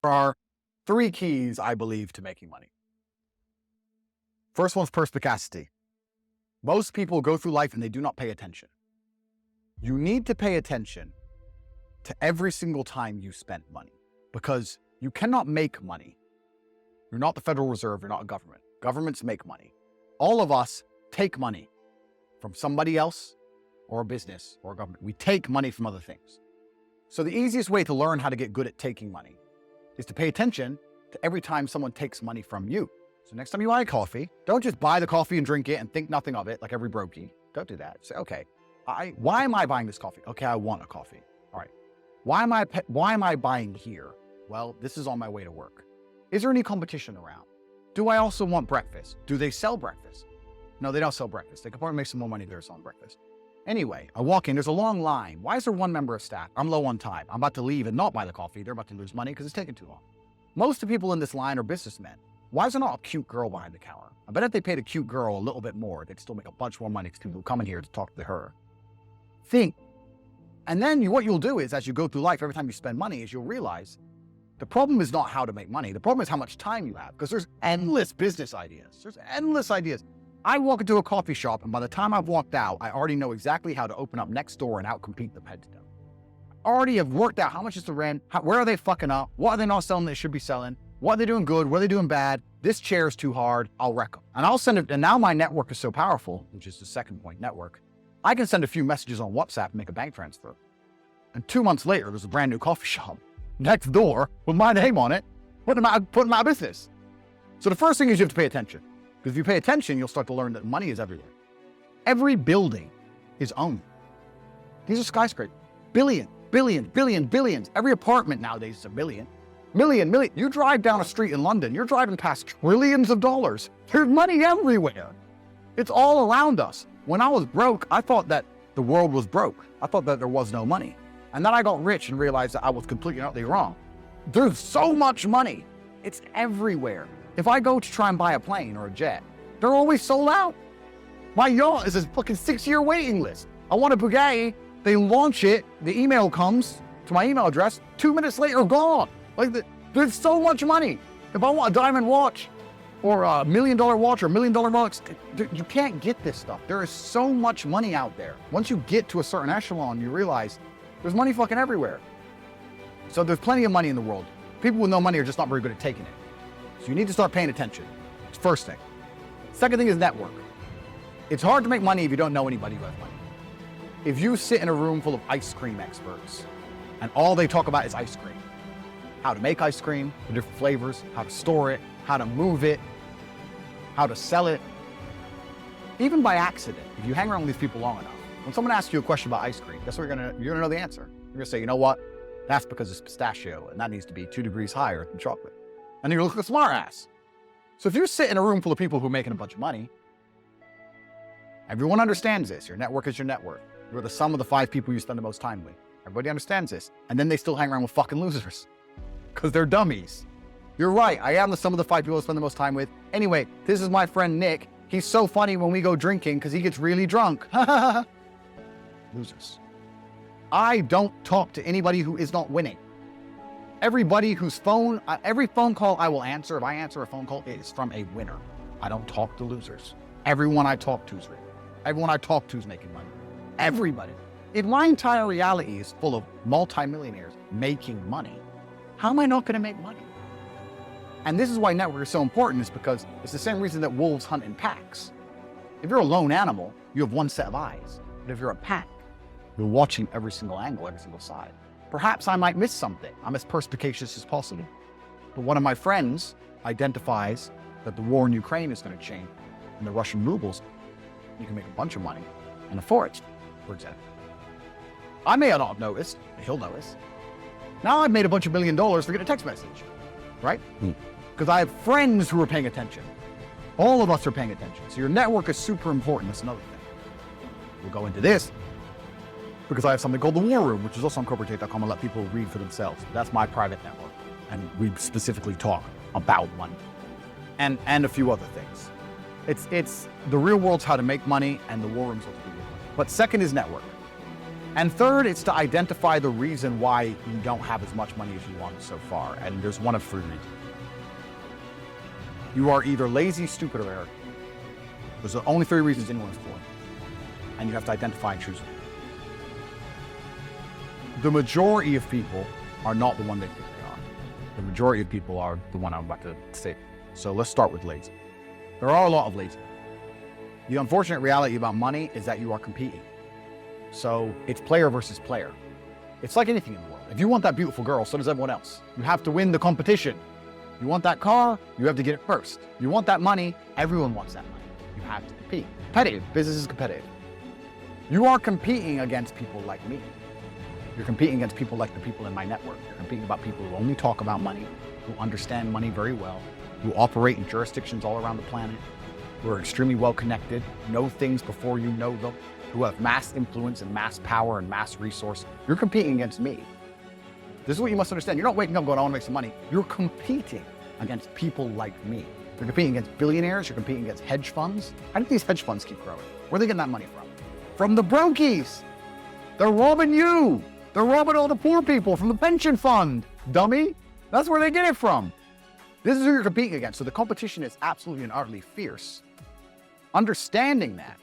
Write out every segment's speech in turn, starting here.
There are three keys, I believe, to making money. First one's perspicacity. Most people go through life and they do not pay attention. You need to pay attention to every single time you spend money, because you cannot make money. You're not the Federal Reserve, you're not a government. Governments make money. All of us take money from somebody else or a business or a government. We take money from other things. So the easiest way to learn how to get good at taking money is to pay attention to every time someone takes money from you. So next time you buy coffee, don't just buy the coffee and drink it and think nothing of it like every brokey. Don't do that. Say, okay, why am I buying this coffee? Okay, I want a coffee. All right. Why am I buying here? Well, this is on my way to work. Is there any competition around? Do I also want breakfast? Do they sell breakfast? No, they don't sell breakfast. They could probably make some more money if they're selling breakfast. Anyway, I walk in, there's a long line. Why is there one member of staff? I'm low on time. I'm about to leave and not buy the coffee. They're about to lose money because it's taking too long. Most of the people in this line are businessmen. Why is there not a cute girl behind the counter? I bet if they paid a cute girl a little bit more, they'd still make a bunch more money because people come in here to talk to her. Think. And then what you'll do is, as you go through life, every time you spend money, is you'll realize the problem is not how to make money. The problem is how much time you have, because there's endless business ideas. There's endless ideas. I walk into a coffee shop, and by the time I've walked out, I already know exactly how to open up next door and outcompete the competitor. I already have worked out how much is the rent, where are they fucking up, what are they not selling they should be selling, what are they doing good, what are they doing bad, this chair is too hard, I'll wreck them. And I'll send it, and now my network is so powerful, which is the second point, network, I can send a few messages on WhatsApp and make a bank transfer. And 2 months later, there's a brand new coffee shop next door with my name on it, putting them out of business. So the first thing is you have to pay attention. Because if you pay attention, you'll start to learn that money is everywhere. Every building is owned. These are skyscrapers. Billions. Every apartment nowadays is a million. Million. You drive down a street in London, you're driving past trillions of dollars. There's money everywhere. It's all around us. When I was broke, I thought that the world was broke. I thought that there was no money. And then I got rich and realized that I was completely and utterly wrong. There's so much money. It's everywhere. If I go to try and buy a plane or a jet, they're always sold out. My yacht is a fucking 6-year waiting list. I want a Bugatti, they launch it, the email comes to my email address, 2 minutes later, gone. There's so much money. If I want a diamond watch or a $1 million watch or $1 million watch, you can't get this stuff. There is so much money out there. Once you get to a certain echelon, you realize there's money fucking everywhere. So there's plenty of money in the world. People with no money are just not very good at taking it. So you need to start paying attention. It's the first thing. Second thing is network. It's hard to make money if you don't know anybody who has money. If you sit in a room full of ice cream experts and all they talk about is ice cream, how to make ice cream, the different flavors, how to store it, how to move it, how to sell it, even by accident, if you hang around with these people long enough, when someone asks you a question about ice cream, guess what you're gonna know the answer. You're gonna say, you know what? That's because it's pistachio, and that needs to be 2 degrees higher than chocolate. And you look like a smart ass. So if you sit in a room full of people who are making a bunch of money, everyone understands this. Your network is your network. You're the sum of the 5 people you spend the most time with. Everybody understands this. And then they still hang around with fucking losers because they're dummies. You're right. I am the sum of the 5 people I spend the most time with. Anyway, this is my friend Nick. He's so funny when we go drinking because he gets really drunk. Losers. I don't talk to anybody who is not winning. Everybody every phone call I will answer, if I answer a phone call, it is from a winner. I don't talk to losers. Everyone I talk to is winning. Everyone I talk to is making money. Everybody. If my entire reality is full of multimillionaires making money, how am I not going to make money? And this is why network is so important, is because it's the same reason that wolves hunt in packs. If you're a lone animal, you have one set of eyes. But if you're a pack, you're watching every single angle, every single side. Perhaps I might miss something. I'm as perspicacious as possible. But one of my friends identifies that the war in Ukraine is going to change, and the Russian rubles, you can make a bunch of money in a forest, for example. I may not have noticed, but he'll notice. Now I've made a bunch of $1 million for getting a text message, right? Because I have friends who are paying attention. All of us are paying attention. So your network is super important. That's another thing. We'll go into this because I have something called the War Room, which is also on corporatate.com. and let people read for themselves. That's my private network. And we specifically talk about money and a few other things. It's the real world's how to make money, and the War Room's what to do with it. But second is network. And third, it's to identify the reason why you don't have as much money as you want so far. And there's one of three reasons. You are either lazy, stupid, or arrogant. Those are the only three reasons anyone's born. And you have to identify and choose them. The majority of people are not the one they think they are. The majority of people are the one I'm about to say. So let's start with lazy. There are a lot of lazy. The unfortunate reality about money is that you are competing. So it's player versus player. It's like anything in the world. If you want that beautiful girl, so does everyone else. You have to win the competition. You want that car, you have to get it first. You want that money, everyone wants that money. You have to compete. Competitive, business is competitive. You are competing against people like me. You're competing against people like the people in my network. You're competing about people who only talk about money, who understand money very well, who operate in jurisdictions all around the planet, who are extremely well connected, know things before you know them, who have mass influence and mass power and mass resource. You're competing against me. This is what you must understand. You're not waking up going, I want to make some money. You're competing against people like me. You're competing against billionaires. You're competing against hedge funds. How do these hedge funds keep growing? Where are they getting that money from? From the brokies. They're robbing you. They're robbing all the poor people from the pension fund, dummy. That's where they get it from. This is who you're competing against. So the competition is absolutely and utterly fierce. Understanding that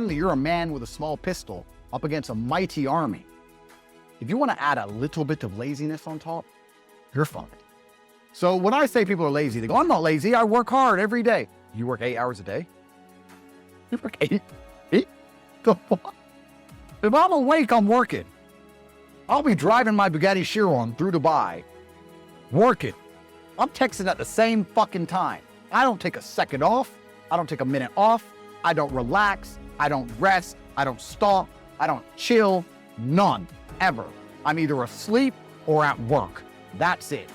you're a man with a small pistol up against a mighty army. If you want to add a little bit of laziness on top, you're fucked. So when I say people are lazy, they go, I'm not lazy, I work hard every day. You work 8 hours a day? You work 8? The fuck? If I'm awake, I'm working. I'll be driving my Bugatti Chiron through Dubai, working. I'm texting at the same fucking time. I don't take a second off. I don't take a minute off. I don't relax. I don't rest. I don't stop. I don't chill. None, ever. I'm either asleep or at work. That's it.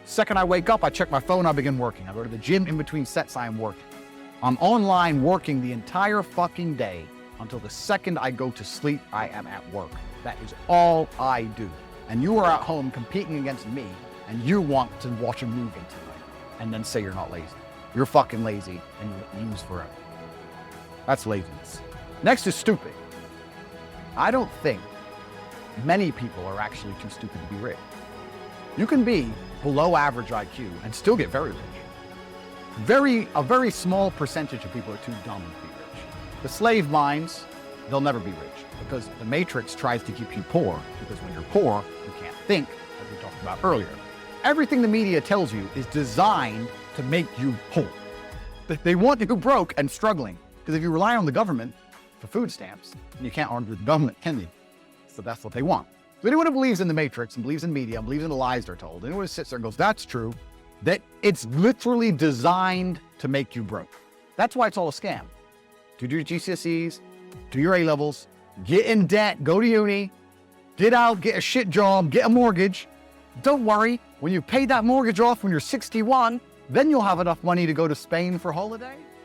Second I wake up, I check my phone, I begin working. I go to the gym in between sets, I am working. I'm online working the entire fucking day until the second I go to sleep, I am at work. That is all I do. And you are at home competing against me, and you want to watch a movie tonight, and then say you're not lazy. You're fucking lazy, and you lose forever. That's laziness. Next is stupid. I don't think many people are actually too stupid to be rich. You can be below average IQ and still get very rich. A very small percentage of people are too dumb to be rich. The slave minds, they'll never be rich because the matrix tries to keep you poor, because when you're poor, you can't think, as we talked about earlier. Everything the media tells you is designed to make you poor. They want you broke and struggling, because if you rely on the government for food stamps, you can't argue with the government, can you? So that's what they want. So anyone who believes in the matrix and believes in media and believes in the lies they're told, anyone who sits there and goes, that's true, that it's literally designed to make you broke. That's why it's all a scam. To do your GCSEs, do your A-levels, get in debt, go to uni, get out, get a shit job, get a mortgage. Don't worry, when you pay that mortgage off when you're 61, then you'll have enough money to go to Spain for holiday.